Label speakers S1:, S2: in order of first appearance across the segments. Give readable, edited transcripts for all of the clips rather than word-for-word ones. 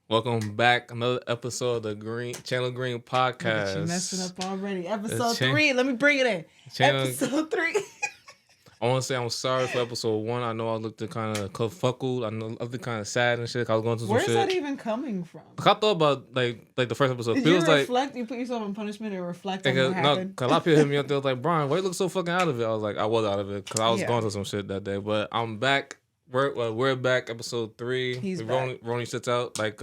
S1: Welcome back. Another episode of the Channel Green
S2: Look at you messing
S1: podcast.
S2: up already.
S1: The
S2: Episode 3. Let me bring it in.
S1: channel.
S2: Episode 3.
S1: I want to say I'm sorry for episode 1. I know I looked kind of kerfuckled. I know I looked kind of sad and shit. I was going through some
S2: Where's
S1: shit.
S2: that even coming from?
S1: I thought about like the first episode.
S2: Did
S1: it
S2: you
S1: was
S2: reflect? You put yourself in punishment and reflect on what happened?
S1: Cause a lot of people hit me up. They was like, "Brian, why you look so fucking out of it?" I was like, "I was out of it because I was going through some shit that day." But I'm back. We're back. Episode 3.
S2: He's back.
S1: Rolling shits out like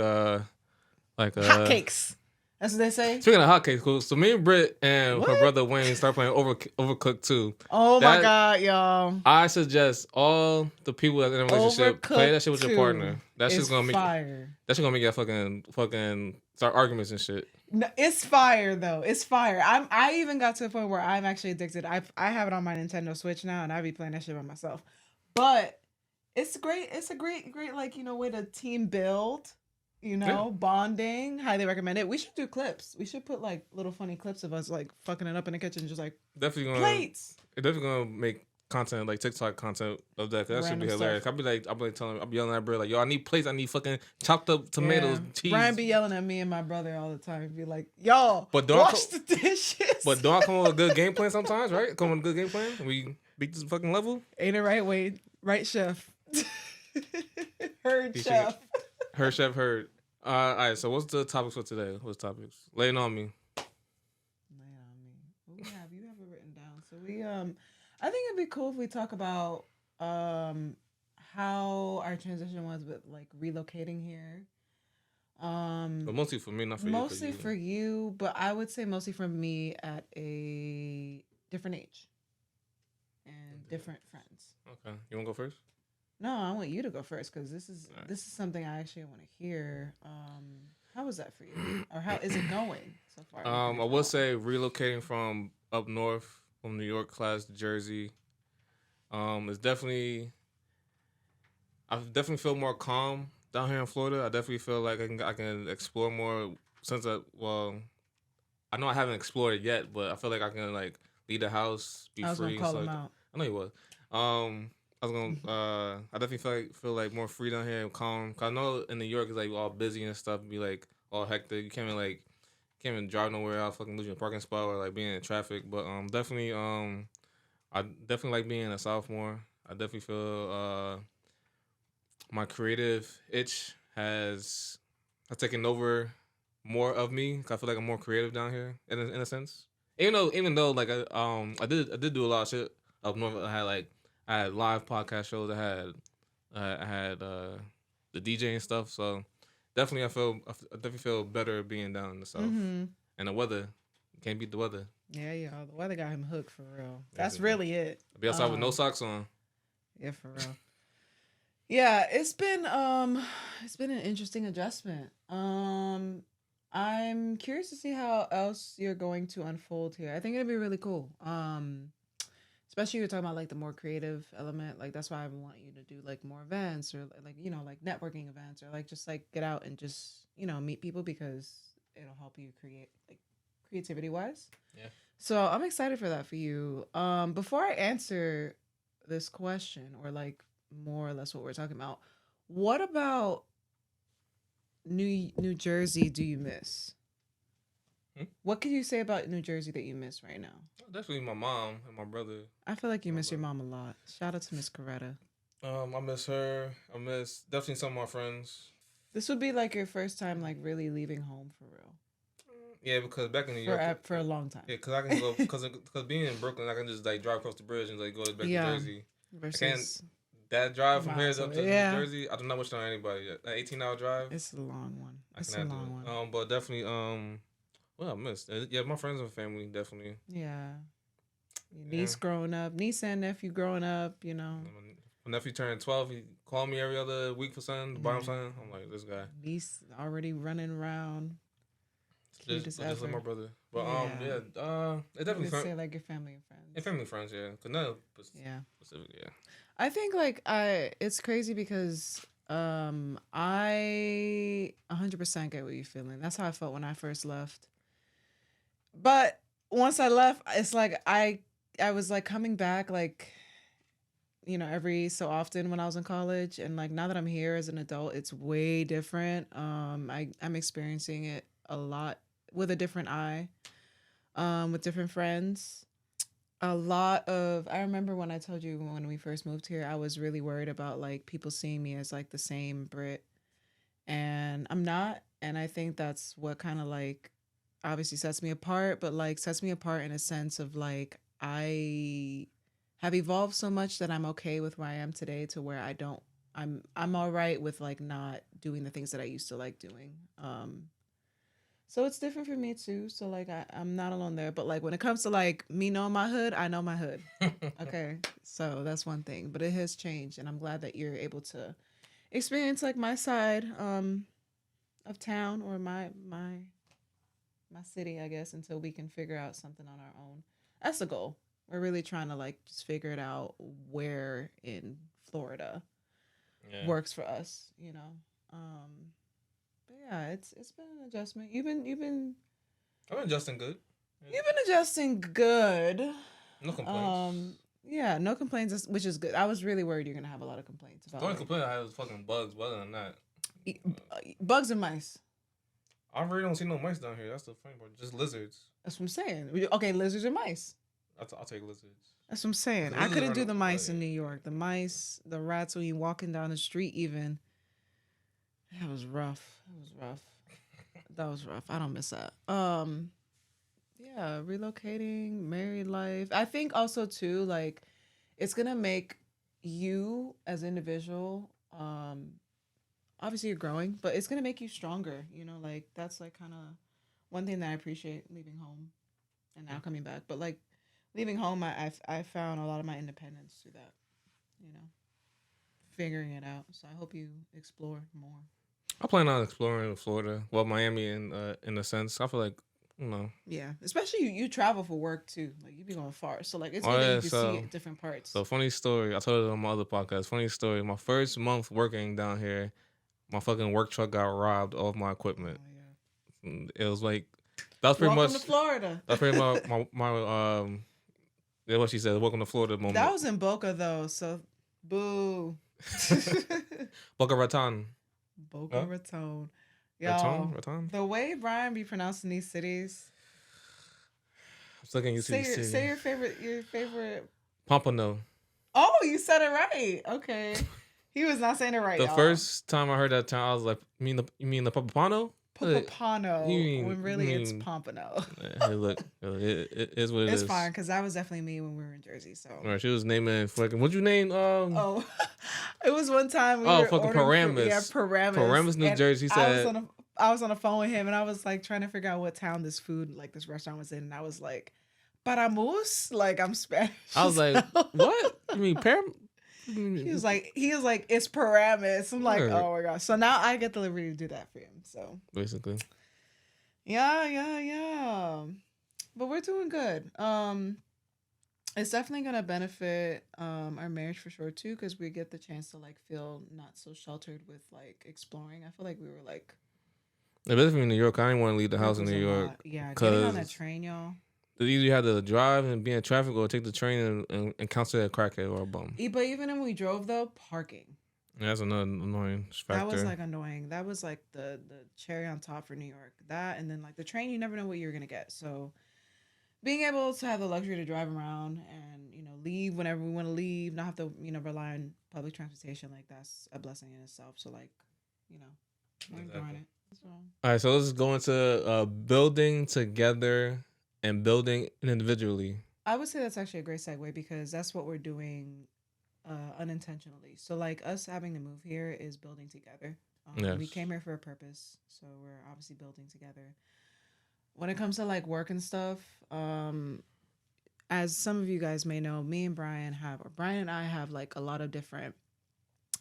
S2: hotcakes. That's what they say.
S1: Speaking of hotcakes, cool. So me and Britt and her brother Wayne start playing Overcooked 2.
S2: Oh my god, y'all!
S1: I suggest all the people that in a relationship play that shit with your partner. That shit's gonna make
S2: fire.
S1: That shit gonna make you fucking start arguments and shit.
S2: No, it's fire though. It's fire. I even got to a point where I'm actually addicted. I have it on my Nintendo Switch now, and I be playing that shit by myself. But it's great. It's a great like way to team build. Bonding. Highly recommend it. We should do clips. We should put like little funny clips of us like fucking it up in the kitchen, just like
S1: definitely gonna
S2: plates.
S1: It's definitely gonna make content like TikTok content of that. Cause that should be hilarious. I'll be yelling at Brit like, yo, I need plates. I need fucking chopped up tomatoes, cheese.
S2: Brian be yelling at me and my brother all the time. Be like, yo, wash the dishes.
S1: But don't I come with a good game plan sometimes, right? Come with a good game plan. We beat this fucking level.
S2: Ain't it right, Wade? Right, chef. Heard, chef.
S1: Heard, chef, heard. All right, so what's the topics for today? What's topics? Laying on me.
S2: You have it written down. So I think it'd be cool if we talk about how our transition was with like relocating here.
S1: But mostly for me, not for you.
S2: Mostly for you, but I would say mostly for me at a different age and different friends.
S1: Okay, you wanna go first?
S2: No, I want you to go first because this is something I actually want to hear. How was that for you, or how is it going so far?
S1: I would say relocating from up north, from New York class to Jersey. It's definitely. I definitely feel more calm down here in Florida. I definitely feel like I can explore more since I know I haven't explored it yet, but I feel like I can like leave the house, be free.
S2: I was gonna call him out.
S1: I know you was. I was gonna. I definitely feel like more free down here and calm. Cause I know in New York it's like all busy and stuff, be like all hectic. You can't even drive nowhere else. Fucking lose your parking spot or like being in traffic. But definitely I definitely like being a sophomore. I definitely feel my creative itch has taken over more of me. Cause I feel like I'm more creative down here in a sense. Even though like I did do a lot of shit up north. I had live podcast shows. I had the DJ and stuff. So definitely, I definitely feel better being down in the south. Mm-hmm. And the weather, can't beat the weather.
S2: Yeah, the weather got him hooked for real. That's really it.
S1: I'll be outside with no socks on.
S2: Yeah, for real. Yeah, it's been an interesting adjustment. I'm curious to see how else you're going to unfold here. I think it'd be really cool. Especially you're talking about like the more creative element. Like that's why I want you to do like more events or like like networking events or like just like get out and just meet people because it'll help you create like creativity wise.
S1: Yeah.
S2: So I'm excited for that for you. Before I answer this question or like more or less what we're talking about, what about New Jersey do you miss? What can you say about New Jersey that you miss right now?
S1: Definitely my mom and my brother.
S2: I feel like you miss your mom a lot. Shout out to Miss Coretta.
S1: I miss her. I miss definitely some of my friends.
S2: This would be like your first time like really leaving home for real.
S1: Yeah, because back in New York
S2: for a long time.
S1: Yeah, because I can go because being in Brooklyn, I can just like drive across the bridge and like go back to Jersey.
S2: Versus
S1: that drive from here up to New Jersey, I do not wish it on anybody. An 18-hour drive.
S2: It's a long one. It's a long one.
S1: But definitely well, I missed. Yeah, my friends and family, definitely.
S2: Yeah. Your niece growing up. Niece and nephew growing up,
S1: My nephew turned 12. He called me every other week for something, to buy him something. I'm like, this guy.
S2: Niece already running around.
S1: Just like my brother. But, it definitely...
S2: say, like, your family and friends.
S1: And family and friends, yeah. Cause none specific, yeah.
S2: I think, like, it's crazy because... I 100% get what you're feeling. That's how I felt when I first left. But once I left, it's like I was like coming back like every so often when I was in college, and like now that I'm here as an adult, it's way different. I'm experiencing it a lot with a different eye, with different friends. A lot of I remember when I told you when we first moved here, I was really worried about like people seeing me as like the same Brit, and I'm not. And I think that's what kind of like obviously sets me apart, but like sets me apart in a sense of like I have evolved so much that I'm okay with where I am today to where I don't I'm all right with like not doing the things that I used to like doing. So it's different for me too. So like I'm not alone there. But like when it comes to like me knowing my hood, I know my hood. Okay. So that's one thing. But it has changed, and I'm glad that you're able to experience like my side of town, or my city, I guess, until we can figure out something on our own. That's the goal. We're really trying to like just figure it out where in Florida
S1: Yeah.
S2: works for us. But yeah, it's been an adjustment.
S1: I've been adjusting good.
S2: You've been adjusting good.
S1: No complaints.
S2: Yeah, no complaints, which is good. I was really worried you're gonna have a lot of complaints about
S1: The only
S2: like,
S1: complaint I had was fucking bugs. But other than that,
S2: bugs and mice.
S1: I really don't see no mice down here. That's the funny part. Just lizards.
S2: That's what I'm saying. Okay, lizards or mice.
S1: I'll take lizards.
S2: That's what I'm saying.
S1: The
S2: I
S1: lizards
S2: couldn't
S1: are
S2: do
S1: the-
S2: the mice
S1: yeah,
S2: in New
S1: yeah.
S2: York. The mice, the rats when you walking down the street even. That was rough. That was rough. I don't miss that. Yeah, relocating, married life. I think also too, like, it's gonna make you as an individual, obviously you're growing, but it's gonna make you stronger. Like that's like kind of one thing that I appreciate leaving home and now coming back. But like leaving home, I found a lot of my independence through that. You know, figuring it out. So I hope you explore more.
S1: I plan on exploring Florida. Well, Miami in a sense. I feel like
S2: Yeah, especially you travel for work too. Like you be going far, so like it's
S1: Oh
S2: good that
S1: yeah,
S2: you can see different parts.
S1: so funny story. I told it on my other podcast. Funny story. My first month working down here, my fucking work truck got robbed of my equipment. It was like that was pretty
S2: Welcome
S1: much
S2: to Florida.
S1: that's pretty much my yeah, what she said. Welcome to Florida moment.
S2: That was in Boca though, so boo.
S1: Boca Raton.
S2: Boca Raton.
S1: Raton.
S2: The way Brian be pronouncing these cities.
S1: I'm still getting used to these
S2: Say your favorite.
S1: Pompano.
S2: Oh, you said it right. Okay. He was not saying it right.
S1: The
S2: y'all.
S1: first time I heard that town, I was like, you mean the Pompano?
S2: Pompano, when really it's Pompano.
S1: Hey, look, it is what it is.
S2: It's fine because that was definitely me when we were in Jersey. So
S1: she was naming fucking. What'd you name?
S2: Oh, it was one time.
S1: Fucking Paramus.
S2: Paramus,
S1: New Jersey. He said
S2: I was on the phone with him, and I was like trying to figure out what town this restaurant was in, and I was like, Paramus, like I'm Spanish.
S1: I was like, what? You mean Param?
S2: He was like, it's Paramus. I'm like, oh my gosh. So now I get the liberty to do that for him. So
S1: basically,
S2: yeah. But we're doing good. It's definitely gonna benefit our marriage for sure too, because we get the chance to like feel not so sheltered with like exploring. I feel like we were like,
S1: especially in New York, I didn't want to leave the house in New York.
S2: Yeah, getting on that train, y'all.
S1: Either you had to drive and be in traffic, or take the train and counsel a crackhead or a bum.
S2: But even when we drove though, parking.
S1: Yeah, that's another annoying factor.
S2: That was like annoying. That was like the cherry on top for New York. That, and then like the train, you never know what you're gonna get. So being able to have the luxury to drive around and leave whenever we want to leave, not have to rely on public transportation, like that's a blessing in itself. So like we're enjoying it. So.
S1: All right, so let's go into building together and building individually.
S2: I would say that's actually a great segue because that's what we're doing unintentionally. So like us having to move here is building together.
S1: Yes.
S2: We came here for a purpose, so we're obviously building together. When it comes to like work and stuff, as some of you guys may know, Brian and I have like a lot of different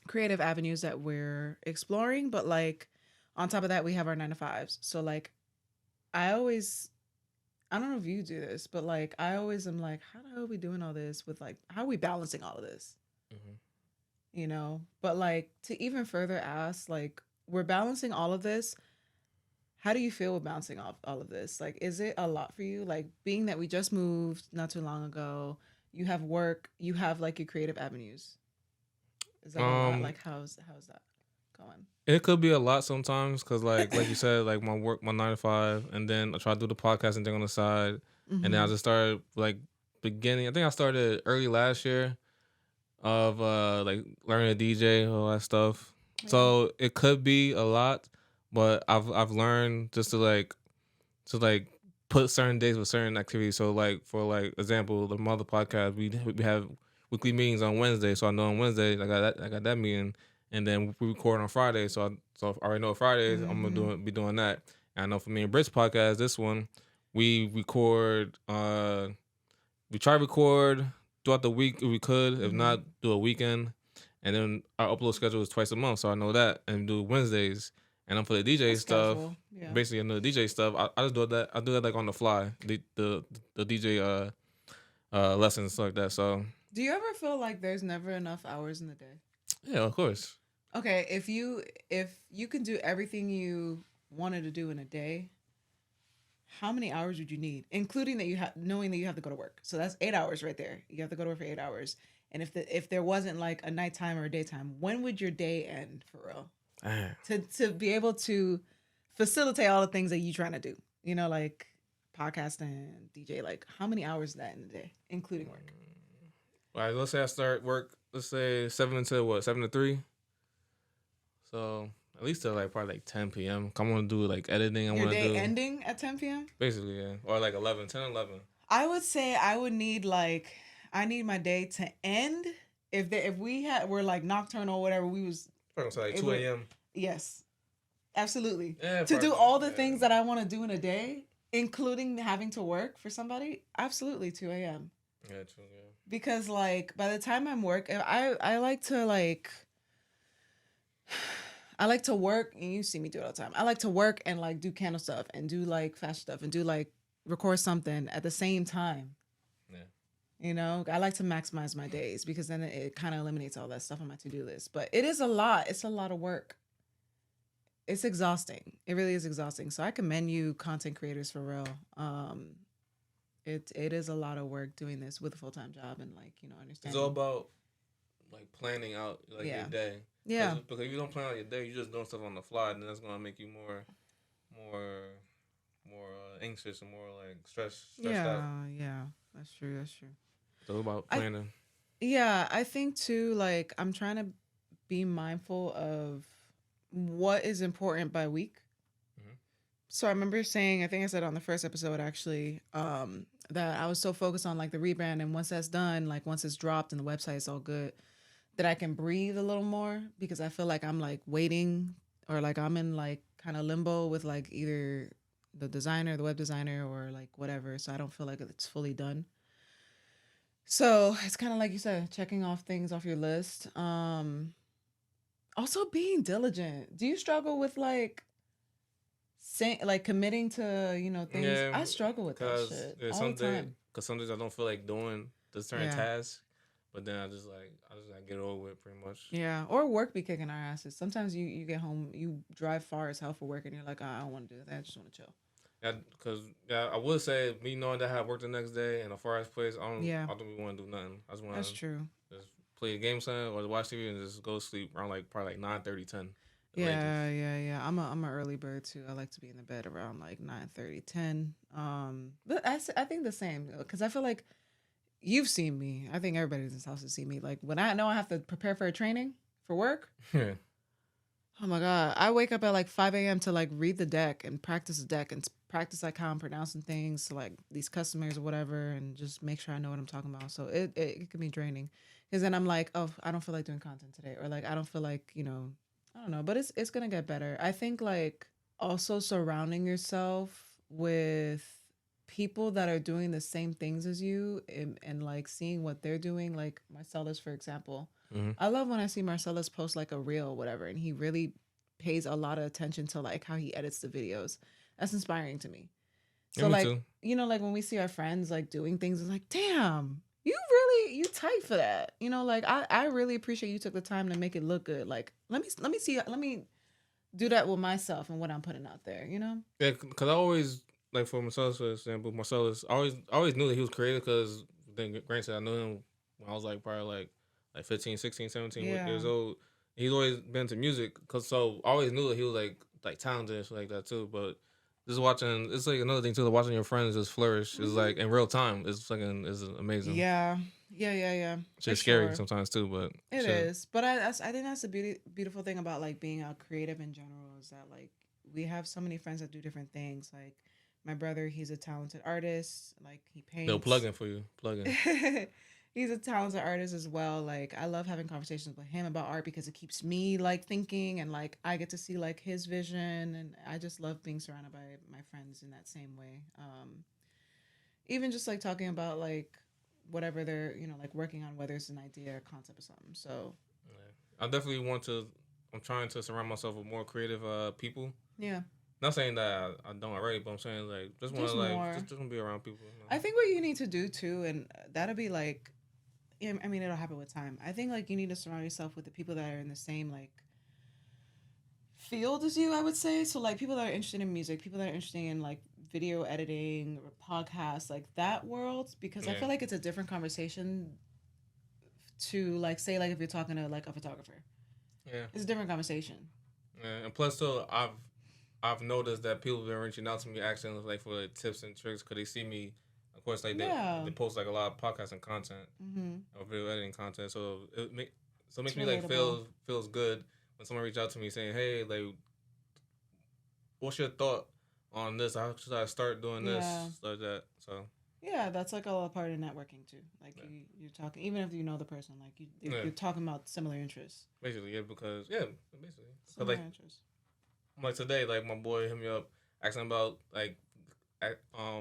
S2: creative avenues that we're exploring, but like on top of that, we have our 9-to-5s. So like I don't know if you do this, but like I always am like, how the hell are we doing all this with like, how are we balancing all of this? Mm-hmm. But like to even further ask, like we're balancing all of this. How do you feel with bouncing off all of this? Like, is it a lot for you? Like being that we just moved not too long ago, you have work, you have like your creative avenues. Is that a lot?
S1: Um,
S2: Like how's that going?
S1: it could be a lot sometimes because like you said, like my work, my 9 to 5, and then I try to do the podcasting thing on the side, and then I
S2: Mm-hmm.
S1: just started like beginning. I think I started early last year of like learning to DJ, all that stuff.
S2: Yeah.
S1: So it could be a lot, but I've learned just to like put certain days with certain activities. So like for like example, the mother podcast, we have weekly meetings on Wednesday. So I know on Wednesday I got that meeting, and then we record on Friday. So I already know Fridays I'm gonna
S2: Mm-hmm.
S1: be doing that. And I know for me and Britt's podcast, this one we record. We try to record throughout the week if we could. If
S2: Mm-hmm.
S1: not, do a weekend. And then our upload schedule is twice a month, so I know that. And do Wednesdays. And then for the DJ
S2: That's
S1: stuff,
S2: schedule. Yeah.
S1: basically another DJ stuff, I just do that. I do that like on the fly. The DJ lessons and stuff like that. So
S2: Do you ever feel like there's never enough hours in the day?
S1: yeah, of course.
S2: Okay, if you can do everything you wanted to do in a day, how many hours would you need, including that you have knowing that you have to go to work? So that's 8 hours right there. You have to go to work for 8 hours. And if there wasn't like a nighttime or a daytime, when would your day end for real?
S1: Ah.
S2: To be able to facilitate all the things that you trying to do, like podcasting, DJ, like how many hours is that in a day, including work?
S1: All right, let's say I start work. Let's say 7 to 3. So at least till like probably like 10 p.m. I want to do like editing. I
S2: Your
S1: want to
S2: day
S1: do
S2: ending at 10 p.m.
S1: basically yeah, or like 11, 10, 11.
S2: I would say I would need like I need my day to end if we were like nocturnal or whatever we was
S1: Probably say like
S2: it
S1: 2
S2: would
S1: a.m.
S2: yes, absolutely,
S1: Yeah,
S2: to do
S1: probably.
S2: all the
S1: Yeah.
S2: things that I want to do in a day, including having to work for somebody. Absolutely 2 a.m.
S1: Yeah, true. Yeah.
S2: Because like by the time I'm work, I like to like I like to work, and you see me do it all the time. I like to work and like do candle stuff and do like fast stuff and do like record something at the same time.
S1: Yeah.
S2: I like to maximize my days because then it kind of eliminates all that stuff on my to-do list. But it is a lot. It's a lot of work. It's exhausting. It really is exhausting. So I commend you, content creators, for real. It is a lot of work doing this with a full-time job and like
S1: It's
S2: understanding.
S1: all about like planning out like
S2: Yeah.
S1: your day.
S2: Yeah.
S1: Because if you don't plan out your day, you're just doing stuff on the fly, then that's gonna make you more anxious and more like stressed out.
S2: Yeah. That's true. That's true.
S1: So it's about
S2: I
S1: planning.
S2: Yeah, I think too, like I'm trying to be mindful of what is important by week.
S1: Mhm.
S2: So I remember saying, I think I said on the first episode actually, that I was so focused on like the rebrand, and once that's done, like once it's dropped and the website's all good, that I can breathe a little more because I feel like I'm like waiting or like I'm in like kind of limbo with like either the designer, the web designer, or like whatever. So I don't feel like it's fully done. So it's kind of like you said, checking off things off your list. Also being diligent. Do you struggle with like like committing to things?
S1: Yeah,
S2: I struggle with that shit all the time.
S1: because some days I don't feel like doing the certain
S2: Yeah.
S1: task, but then I just like get it over with pretty much.
S2: Yeah, or work be kicking our asses. Sometimes you get home, you drive far as hell for work, and you're like, I don't want to do that. I just want to chill.
S1: Yeah, because I would say me knowing that I have work the next day and a far ass place,
S2: Yeah.
S1: I don't really want to do nothing. I just want
S2: That's
S1: to
S2: true.
S1: just play a game something or watch TV and just go to sleep around like probably like 9:30, 10.
S2: Yeah. I'm an early bird too. I like to be in the bed around like 9:30, 10. But I think the same because I feel like you've seen me. I think everybody in this house has seen me. Like when I know I have to prepare for a training for work.
S1: Yeah.
S2: Oh my God. I wake up at like 5 a.m. to like read the deck and practice the deck and practice like how I'm pronouncing things to like these customers or whatever and just make sure I know what I'm talking about. So it can be draining because then I'm like, oh, I don't feel like doing content today, or like I don't feel like, I don't know, but it's going to get better. I think like also surrounding yourself with people that are doing the same things as you and like seeing what they're doing, like Marcellus, for example.
S1: Mm-hmm.
S2: I love when I see Marcellus post like a reel or whatever, and he really pays a lot of attention to like how he edits the videos. That's inspiring to me. So
S1: me
S2: like,
S1: too.
S2: Like when we see our friends like doing things, it's like, damn, you tight for that. Like I really appreciate you took the time to make it look good. Like let me do that with myself and what I'm putting out there.
S1: Yeah, because I always like for Marcellus, for example, I always knew that he was creative because then granted, I knew him when I was like probably like 15, 16, 17
S2: Yeah.
S1: years old. He's always been to music, cause so I always knew that he was like talented and shit like that too. But just watching, it's like another thing too. That watching your friends just flourish is
S2: Mhm.
S1: like in real time. It's fucking is amazing.
S2: Yeah. Yeah. For
S1: Shit's scary
S2: sure.
S1: sometimes too, but
S2: It
S1: shit.
S2: is. But I think that's the beautiful thing about like being a creative in general is that like we have so many friends that do different things. Like my brother, he's a talented artist. Like he
S1: They'll
S2: paints.
S1: plug in for you. Plug in.
S2: He's a talented artist as well. Like I love having conversations with him about art because it keeps me like thinking and like I get to see like his vision and I just love being surrounded by my friends in that same way. Even just like talking about like whatever they're, like working on, whether it's an idea or concept or something. So
S1: Yeah. I definitely want to. I'm trying to surround myself with more creative people.
S2: yeah,
S1: Not saying that I don't already, but I'm saying like just want to
S2: just more.
S1: just want to be around people.
S2: I think what you need to do too, and that'll be like, yeah, I mean, it'll happen with time. I think like you need to surround yourself with the people that are in the same like field as you. I would say so, like people that are interested in music, people that are interested in like video editing or podcasts, like that world, because I
S1: Yeah,
S2: feel like it's a different conversation to like say like if you're talking to like a photographer,
S1: yeah,
S2: it's a different conversation.
S1: yeah. And plus, too, I've noticed that people have been reaching out to me asking like for like, tips and tricks because they see me. Of course, like
S2: Yeah.
S1: they post like a lot of podcasting content
S2: Mm-hmm.
S1: or video editing content, so it makes
S2: It's
S1: me like
S2: relatable.
S1: feels good when someone reach out to me saying, "Hey, like, what's your thought on this? How should I start doing this?"
S2: Yeah.
S1: Like that. So
S2: Yeah, that's like all a part of networking too. Like
S1: yeah,
S2: you're talking, even if you know the person, like
S1: yeah.
S2: you're talking about similar interests.
S1: Basically, yeah, because yeah, basically, cause
S2: Similar interests.
S1: like today, like my boy hit me up asking about like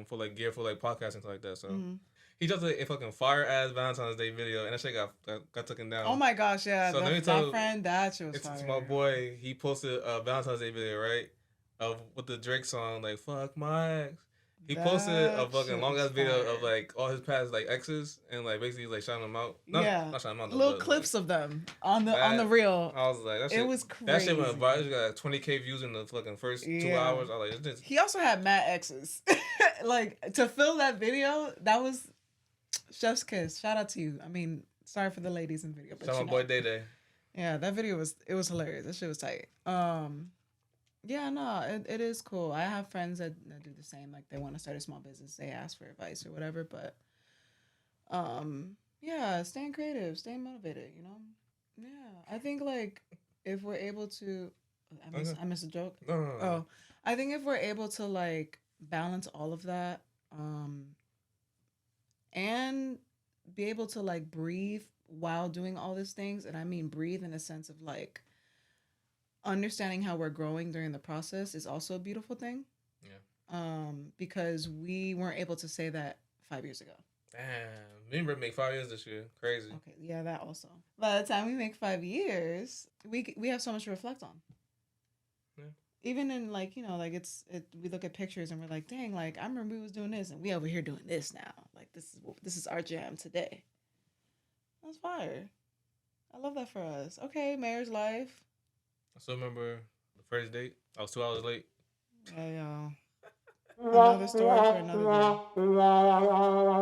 S1: for like gear for like podcasting and stuff like that. So
S2: Mm-hmm.
S1: he just a fucking fire ass Valentine's Day video, and that shit got taken down.
S2: Oh my gosh, yeah,
S1: So let me
S2: that
S1: tell
S2: friend, that shit was
S1: it's my
S2: fire.
S1: boy. He posted a Valentine's Day video, right? Of with the Drake song like "Fuck My Ex." He posted a
S2: That
S1: fucking
S2: shit
S1: long
S2: was
S1: ass video of
S2: fire.
S1: like all his past like exes and like basically like shouting them out.
S2: Yeah,
S1: Not shouting them out though,
S2: little
S1: but like
S2: clips of them on the
S1: that.
S2: reel.
S1: I was like
S2: It was
S1: that shit went viral.
S2: crazy.
S1: It got like 20K views in the fucking first 2 hours.
S2: Yeah.
S1: I was like, this
S2: He also had mad exes. Like to film that video, that was chef's kiss. Shout out to you. I mean, sorry for the ladies in the video, but
S1: shout
S2: you
S1: out my
S2: know.
S1: boy Day Day.
S2: Yeah, that video was hilarious. That shit was tight. Yeah, no, it is cool. I have friends that do the same. Like they want to start a small business, they ask for advice or whatever. But yeah, staying creative, staying motivated. Yeah, I think like if we're able to, I missed a joke.
S1: No.
S2: Oh, I think if we're able to like balance all of that, and be able to like breathe while doing all these things, and I mean breathe in a sense of like understanding how we're growing during the process is also a beautiful thing.
S1: Yeah.
S2: Because we weren't able to say that 5 years ago.
S1: Damn, me and Britt make 5 years this year. Crazy.
S2: Okay, yeah, that also. By the time we make 5 years, we have so much to reflect on.
S1: Yeah.
S2: Even in like like we look at pictures and we're like, dang, like I remember we was doing this and we over here doing this now. Like this is our jam today. That's fire. I love that for us. Okay, Mayor's life.
S1: I still remember the first date. I was 2 hours late.
S2: Yeah, y'all. Another story for another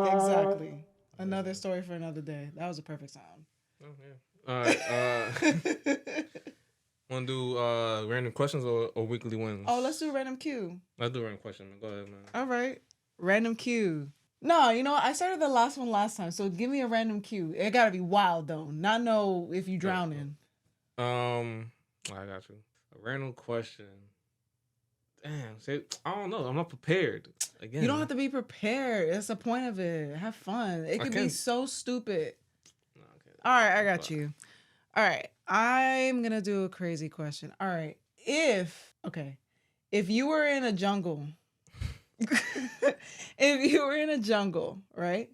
S2: day. Exactly. Another story for another day. That was a perfect sound.
S1: Oh yeah. All right. Want to do random questions or weekly wins?
S2: Oh, let's do random Q.
S1: Let's do random question, man. Go ahead, man.
S2: All right. Random Q. No, I started the last one last time, so give me a random Q. It gotta be wild though. Not know if you drowning.
S1: I got you. A random question. Damn, see, I don't know. I'm not prepared. Again,
S2: You don't have to be prepared. It's the point of it. Have fun. It could be so stupid.
S1: No, okay.
S2: All right, I got you. All right, I'm gonna do a crazy question. All right, if you were in a jungle, if you were in a jungle, right,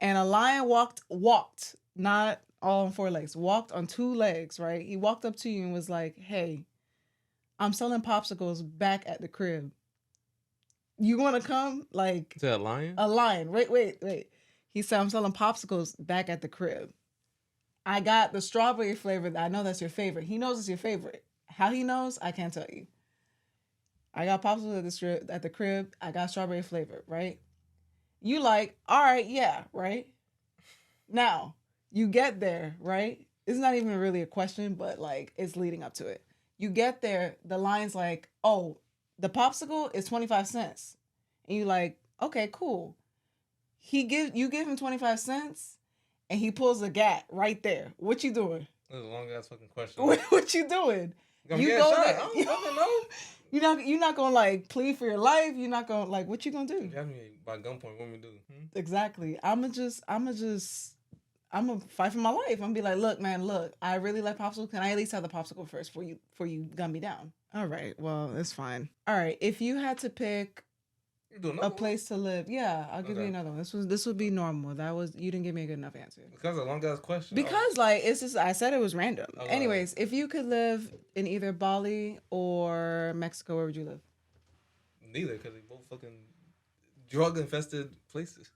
S2: and a lion walked, not all on 4 legs, walked on 2 legs, right? He walked up to you and was like, "Hey, I'm selling popsicles back at the crib. You want to come?" Like,
S1: is that a lion?
S2: A lion. Wait. He said, "I'm selling popsicles back at the crib. I got the strawberry flavor. I know that's your favorite." He knows it's your favorite. How he knows, I can't tell you. I got popsicles at the crib. I got strawberry flavor, right? You like, all right, yeah, right? Now, you get there, right? It's not even really a question, but like it's leading up to it. You get there, the line's like, oh, the popsicle is 25 cents. And you like, okay, cool. You give him 25 cents and he pulls a gat right there. What you doing?
S1: That's a long ass fucking question.
S2: What you doing?
S1: You go shot. There. I don't fucking know.
S2: You're not gonna like plead for your life. You're not gonna like what you gonna do?
S1: You have me by gunpoint. What me do?
S2: Exactly. I'm gonna fight for my life. I'm gonna be like, look, man, look, I really like popsicle. Can I at least have the popsicle first before you gun me down? All right. Well, it's fine. All right. If you had to pick a place to live, yeah, I'll give you another one. This would be normal. You didn't give me a good enough answer.
S1: Because a long ass question.
S2: Because like it's just I said it was random. Anyways, if you could live in either Bali or Mexico, where would you live?
S1: Neither, because they both fucking drug infested places.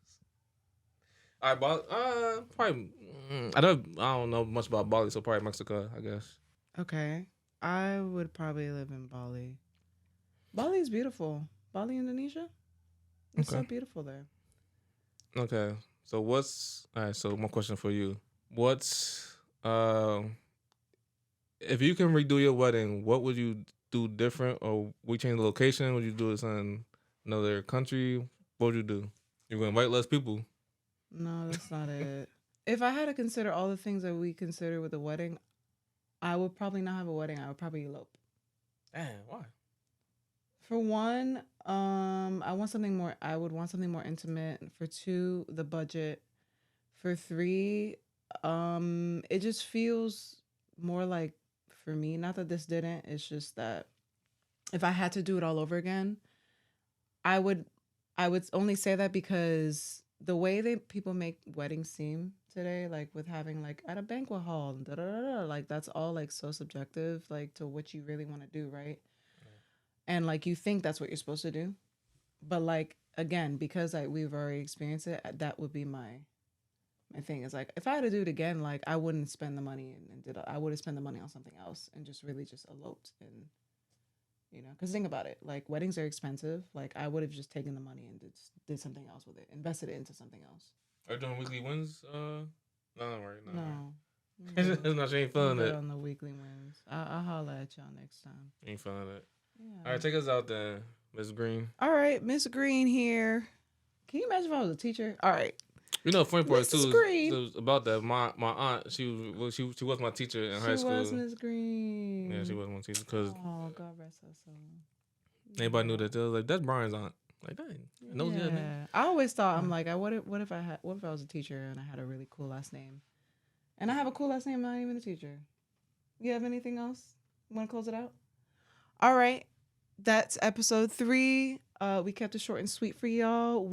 S1: All right, Bali. Probably. I don't know much about Bali, so probably Mexico, I guess.
S2: Okay, I would probably live in Bali. Bali is beautiful. Bali, Indonesia. It's so beautiful there.
S1: Okay, so all right? So my question for you: what's if you can redo your wedding, what would you do different, or we change the location? Would you do this in another country? What would you do? You're gonna invite less people.
S2: No, that's not it. If I had to consider all the things that we consider with a wedding, I would probably not have a wedding. I would probably elope.
S1: Damn, why?
S2: For one, I would want something more intimate. For two, the budget. For three, it just feels more like for me, not that this didn't, it's just that if I had to do it all over again, I would only say that because the way that people make weddings seem today, like with having like at a banquet hall, like that's all like so subjective, like to what you really want to do, right? And like you think that's what you're supposed to do, but like again, because like we've already experienced it, that would be my thing. Is like if I had to do it again, like I wouldn't spend the money I would have spent the money on something else and just really just eloped and because think about it, like weddings are expensive. Like I would have just taken the money and did something else with it, invested it into something else.
S1: Are you doing weekly wins? No, right?
S2: No.
S1: It's not. You ain't feeling it
S2: on the weekly wins. I'll holler at y'all next time.
S1: You ain't feeling it. Yeah. All right, take us out then, Miss Green.
S2: All right, Miss Green here. Can you imagine if I was a teacher? All right.
S1: Funny part too is about that. My aunt, she was my teacher in high school. She was
S2: Miss Green.
S1: Yeah, she was my teacher. Cause
S2: God rest her soul.
S1: Anybody knew that? They was like, that's Brian's aunt. Like, dang, knows that name.
S2: I always thought I'm like, what if I was a teacher and I had a really cool last name, and I have a cool last name, not even a teacher. You have anything else? Want to close it out? All right, that's episode 3. We kept it short and sweet for y'all.